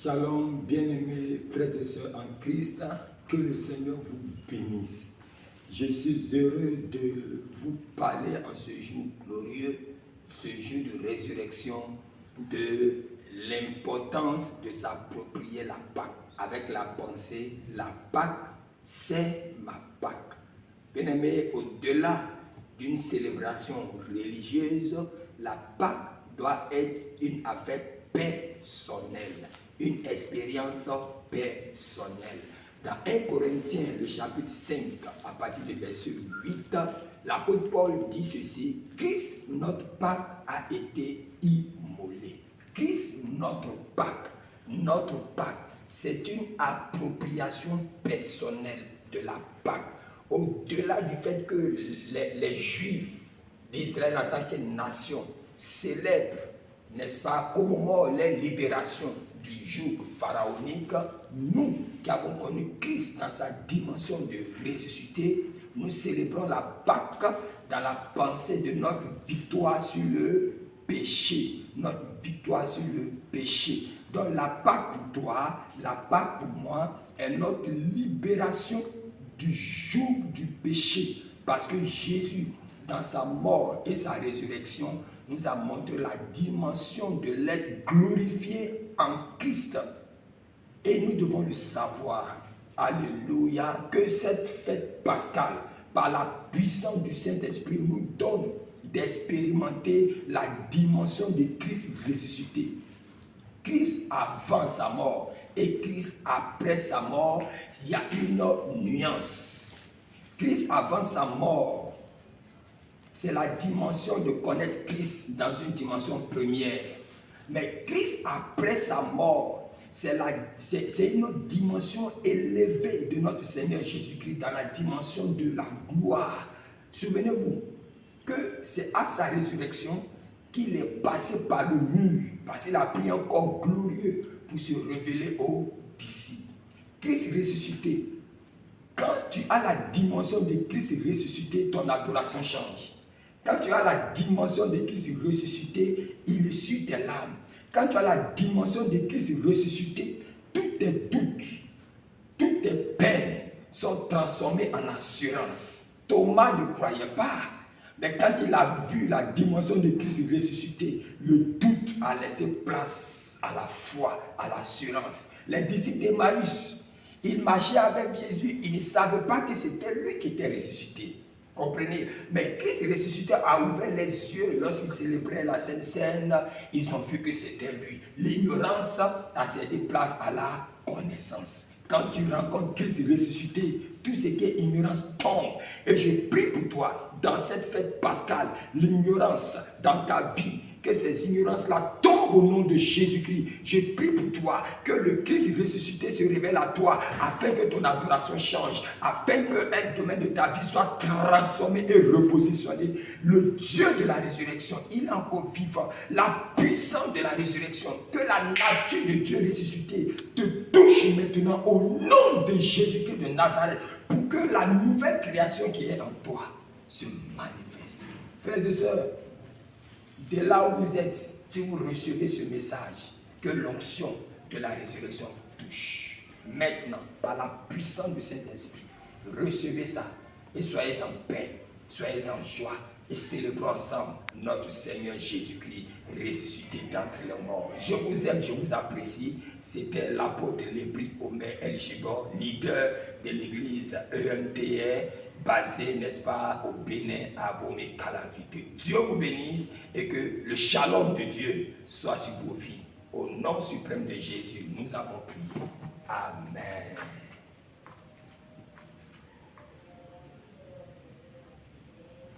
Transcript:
Shalom, bien-aimés frères et sœurs en Christ, que le Seigneur vous bénisse. Je suis heureux de vous parler en ce jour glorieux, ce jour de résurrection, de l'importance de s'approprier la Pâque avec la pensée, la Pâque, c'est ma Pâque. Bien-aimés, au-delà d'une célébration religieuse, la Pâque doit être une affaire personnelle, une expérience personnelle. Dans 1 Corinthiens, le chapitre 5, à partir du verset 8, l'apôtre Paul dit ceci: Christ, notre Pâque, a été immolé. Christ, notre Pâque, c'est une appropriation personnelle de la Pâque. Au-delà du fait que les Juifs d'Israël en tant que nation célèbrent, n'est-ce pas, commémorent les libérations du joug pharaonique, nous qui avons connu Christ dans sa dimension de ressuscité, nous célébrons la Pâque dans la pensée de notre victoire sur le péché. Notre victoire sur le péché. Donc la Pâque pour toi, la Pâque pour moi, est notre libération du joug du péché. Parce que Jésus, dans sa mort et sa résurrection, nous a montré la dimension de l'être glorifié en Christ. Et nous devons le savoir, alléluia, que cette fête pascale, par la puissance du Saint-Esprit, nous donne d'expérimenter la dimension de Christ ressuscité. Christ avant sa mort et Christ après sa mort, il y a une nuance. Christ avant sa mort, c'est la dimension de connaître Christ dans une dimension première. Mais Christ après sa mort, c'est une autre dimension élevée de notre Seigneur Jésus-Christ dans la dimension de la gloire. Souvenez-vous que c'est à sa résurrection qu'il est passé par le mur, parce qu'il a pris un corps glorieux pour se révéler aux disciples. Christ ressuscité, quand tu as la dimension de Christ ressuscité, ton adoration change. Quand tu as la dimension de Christ ressuscité, il essuie tes larmes. Quand tu as la dimension de Christ ressuscité, tous tes doutes, toutes tes peines sont transformées en assurance. Thomas ne croyait pas, mais quand il a vu la dimension de Christ ressuscité, le doute a laissé place à la foi, à l'assurance. Les disciples d'Emmaüs, ils marchaient avec Jésus, ils ne savaient pas que c'était lui qui était ressuscité. Comprenez? Mais Christ ressuscité a ouvert les yeux lorsqu'il célébrait la Sainte Seine. Ils ont vu que c'était lui. L'ignorance a cédé place à la connaissance. Quand tu rencontres Christ ressuscité, tout ce qui est ignorance tombe. Et je prie pour toi, dans cette fête pascale, l'ignorance dans ta vie, que ces ignorances-là tombent au nom de Jésus-Christ. Je prie pour toi que le Christ ressuscité se révèle à toi afin que ton adoration change, afin qu'un domaine de ta vie soit transformé et repositionné. Le Dieu de la résurrection, il est encore vivant. La puissance de la résurrection, que la nature de Dieu ressuscité te touche maintenant au nom de Jésus-Christ de Nazareth, pour que la nouvelle création qui est en toi se manifeste. Frères et sœurs, de là où vous êtes, si vous recevez ce message, que l'onction de la résurrection vous touche. Maintenant, par la puissance du Saint-Esprit, recevez ça et soyez en paix, soyez en joie et célébrons ensemble notre Seigneur Jésus-Christ ressuscité d'entre les morts. Je vous aime, je vous apprécie. C'était l'apôtre Lébri Omer El Chibor, leader de l'église EMTR, basé, n'est-ce pas, au Bénin, à Abomey-Calavi. Que Dieu vous bénisse et que le shalom de Dieu soit sur vos vies. Au nom suprême de Jésus, nous avons prié. Amen.